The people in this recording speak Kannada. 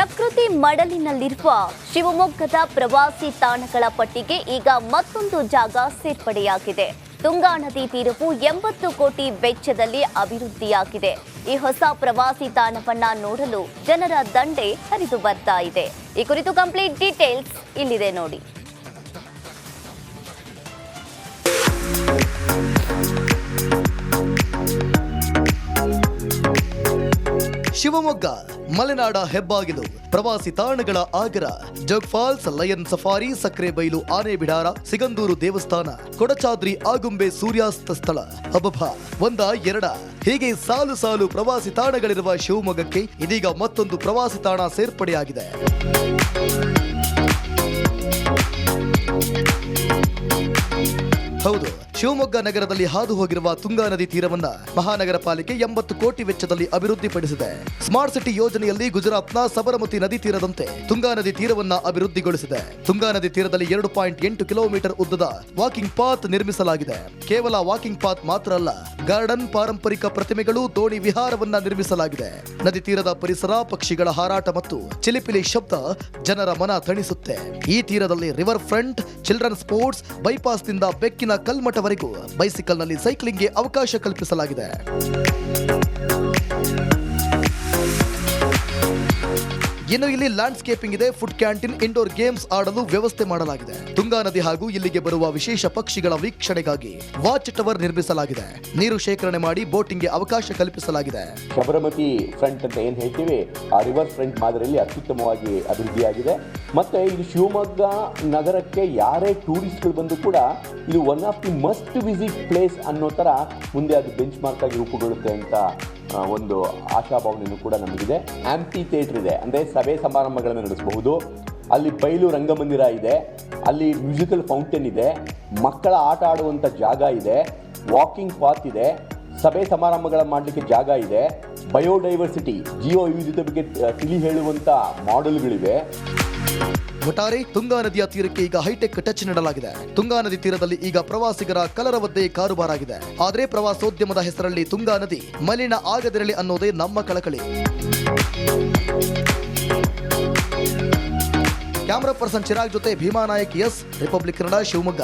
ಪ್ರಕೃತಿ ಮಡಲಿನಲ್ಲಿರುವ ಶಿವಮೊಗ್ಗದ ಪ್ರವಾಸಿ ತಾಣಗಳ ಪಟ್ಟಿಗೆ ಈಗ ಮತ್ತೊಂದು ಜಾಗ ಸೇರ್ಪಡೆಯಾಗಿದೆ. ತುಂಗಾ ನದಿ ತೀರವು 80 ಕೋಟಿ ವೆಚ್ಚದಲ್ಲಿ ಅಭಿವೃದ್ಧಿಯಾಗಿದೆ. ಈ ಹೊಸ ಪ್ರವಾಸಿ ತಾಣವನ್ನ ನೋಡಲು ಜನರ ದಂಡೆ ಹರಿದು ಬರ್ತಾ ಇದೆ. ಈ ಕುರಿತು ಕಂಪ್ಲೀಟ್ ಡೀಟೇಲ್ಸ್ ಇಲ್ಲಿದೆ ನೋಡಿ. ಶಿವಮೊಗ್ಗ ಮಲೆನಾಡ ಹೆಬ್ಬಾಗಿಲು, ಪ್ರವಾಸಿ ತಾಣಗಳ ಆಗರ. Jog Falls, lion safari, Sakrebailu ಆನೆ ಬಿಡಾರ, ಸಿಗಂದೂರು ದೇವಸ್ಥಾನ, ಕೊಡಚಾದ್ರಿ ಆಗುಂಬೆ ಸೂರ್ಯಾಸ್ತ ಸ್ಥಳ. ಅಬ್ಬಬ್ಬ, ಒಂದ ಎರಡ ಹೀಗೆ ಸಾಲು ಸಾಲು ಪ್ರವಾಸಿ ತಾಣಗಳಿರುವ ಶಿವಮೊಗ್ಗಕ್ಕೆ ಇದೀಗ ಮತ್ತೊಂದು ಪ್ರವಾಸಿ ತಾಣ ಸೇರ್ಪಡೆಯಾಗಿದೆ. ಹೌದು, ಶಿವಮೊಗ್ಗ ನಗರದಲ್ಲಿ ಹಾದು ಹೋಗಿರುವ ತುಂಗಾ ನದಿ ತೀರವನ್ನ ಮಹಾನಗರ ಪಾಲಿಕೆ 80 ಕೋಟಿ ವೆಚ್ಚದಲ್ಲಿ ಅಭಿವೃದ್ಧಿಪಡಿಸಿದೆ. ಸ್ಮಾರ್ಟ್ ಸಿಟಿ ಯೋಜನೆಯಲ್ಲಿ ಗುಜರಾತ್ನ ಸಬರಮತಿ ನದಿ ತೀರದಂತೆ ತುಂಗಾ ನದಿ ತೀರವನ್ನ ಅಭಿವೃದ್ಧಿಗೊಳಿಸಿದೆ. ತುಂಗಾ ನದಿ ತೀರದಲ್ಲಿ 2.8 ಕಿಲೋಮೀಟರ್ ಉದ್ದದ ವಾಕಿಂಗ್ ಪಾತ್ ನಿರ್ಮಿಸಲಾಗಿದೆ. ಕೇವಲ ವಾಕಿಂಗ್ ಪಾತ್ ಮಾತ್ರ ಅಲ್ಲ, ಗಾರ್ಡನ್, ಪಾರಂಪರಿಕ ಪ್ರತಿಮೆಗಳು, ದೋಣಿ ವಿಹಾರವನ್ನ ನಿರ್ಮಿಸಲಾಗಿದೆ. ನದಿ ತೀರದ ಪರಿಸರ, ಪಕ್ಷಿಗಳ ಹಾರಾಟ ಮತ್ತು ಚಿಲಿಪಿಲಿ ಶಬ್ದ ಜನರ ಮನ ತಣಿಸುತ್ತೆ. ಈ ತೀರದಲ್ಲಿ ರಿವರ್ ಫ್ರಂಟ್, ಚಿಲ್ಡ್ರನ್ ಸ್ಪೋರ್ಟ್ಸ್, ಬೈಪಾಸ್ನಿಂದ ಬೆಕ್ಕಿನ ಕಲ್ಮಠವರೆಗೂ ಬೈಸಿಕಲ್ನಲ್ಲಿ ಸೈಕ್ಲಿಂಗ್ಗೆ ಅವಕಾಶ ಕಲ್ಪಿಸಲಾಗಿದೆ. ಇನ್ನು ಇಲ್ಲಿ ಲ್ಯಾಂಡ್ಸ್ಕೇಪಿಂಗ್ ಇದೆ, ಫುಡ್ ಕ್ಯಾಂಟೀನ್, ಇಂಡೋರ್ ಗೇಮ್ಸ್ ಆಡಲು ವ್ಯವಸ್ಥೆ ಮಾಡಲಾಗಿದೆ. ತುಂಗಾ ನದಿ ಹಾಗೂ ಇಲ್ಲಿಗೆ ಬರುವ ವಿಶೇಷ ಪಕ್ಷಿಗಳ ವೀಕ್ಷಣೆಗಾಗಿ ವಾಚ್ ಟವರ್ ನಿರ್ಮಿಸಲಾಗಿದೆ. ನೀರು ಶೇಖರಣೆ ಮಾಡಿ ಬೋಟಿಂಗ್ಗೆ ಅವಕಾಶ ಕಲ್ಪಿಸಲಾಗಿದೆ. ಸಬರಮತಿ ಫ್ರಂಟ್ ಅಂತ ಏನ್ ಹೇಳ್ತೀವಿ, ಆ ರಿವರ್ ಫ್ರಂಟ್ ಮಾದರಿಯಲ್ಲಿ ಅತ್ಯುತ್ತಮವಾಗಿ ಅಭಿವೃದ್ಧಿಯಾಗಿದೆ. ಮತ್ತೆ ಇದು ಶಿವಮೊಗ್ಗ ನಗರಕ್ಕೆ ಯಾರೇ ಟೂರಿಸ್ಟ್ಗಳು ಬಂದು ಕೂಡ ಇದು one of the must visit place ಅನ್ನೋ ತರ ಮುಂದೆ ಅದು ಬೆಂಚ್ ಮಾರ್ಕ್ ಆಗಿ ರೂಪುಗೊಳ್ಳುತ್ತೆ ಅಂತ ಒಂದು ಆಶಾಭಾವನೆಯೂ ಕೂಡ ನಮಗಿದೆ. ಆಂಪಿ ಥಿಯೇಟರ್ ಇದೆ, ಅಂದರೆ ಸಭೆ ಸಮಾರಂಭಗಳನ್ನು ನಡೆಸಬಹುದು. ಅಲ್ಲಿ ಬಯಲು ರಂಗಮಂದಿರ ಇದೆ, ಅಲ್ಲಿ ಮ್ಯೂಸಿಕಲ್ ಫೌಂಟೇನ್ ಇದೆ, ಮಕ್ಕಳ ಆಟ ಆಡುವಂಥ ಜಾಗ ಇದೆ, ವಾಕಿಂಗ್ ಪಾತ್ ಇದೆ, ಸಭೆ ಸಮಾರಂಭಗಳ ಮಾಡಲಿಕ್ಕೆ ಜಾಗ ಇದೆ, ಬಯೋಡೈವರ್ಸಿಟಿ, ಜೀವ ವೈವಿಧ್ಯತೆ ಬಗ್ಗೆ ತಿಳಿ ಹೇಳುವಂಥ ಮಾಡೆಲ್ಗಳಿವೆ. ಒಟ್ಟಾರೆ ತುಂಗಾ ನದಿಯ ತೀರಕ್ಕೆ ಈಗ ಹೈಟೆಕ್ ಟಚ್ ನೀಡಲಾಗಿದೆ. ತುಂಗಾ ನದಿ ತೀರದಲ್ಲಿ ಈಗ ಪ್ರವಾಸಿಗರ ಕಲರವದ್ದೇ ಕಾರುಬಾರಾಗಿದೆ. ಆದರೆ ಪ್ರವಾಸೋದ್ಯಮದ ಹೆಸರಲ್ಲಿ ತುಂಗಾ ನದಿ ಮಲಿನ ಆಗದಿರಲಿ ಅನ್ನೋದೇ ನಮ್ಮ ಕಳಕಳಿ. ಕ್ಯಾಮರಾ ಪರ್ಸನ್ ಚಿರಾಗ್ ಜೊತೆ ಭೀಮಾ ನಾಯಕ್, ಎಸ್ ರಿಪಬ್ಲಿಕ್ ಕನ್ನಡ, ಶಿವಮೊಗ್ಗ.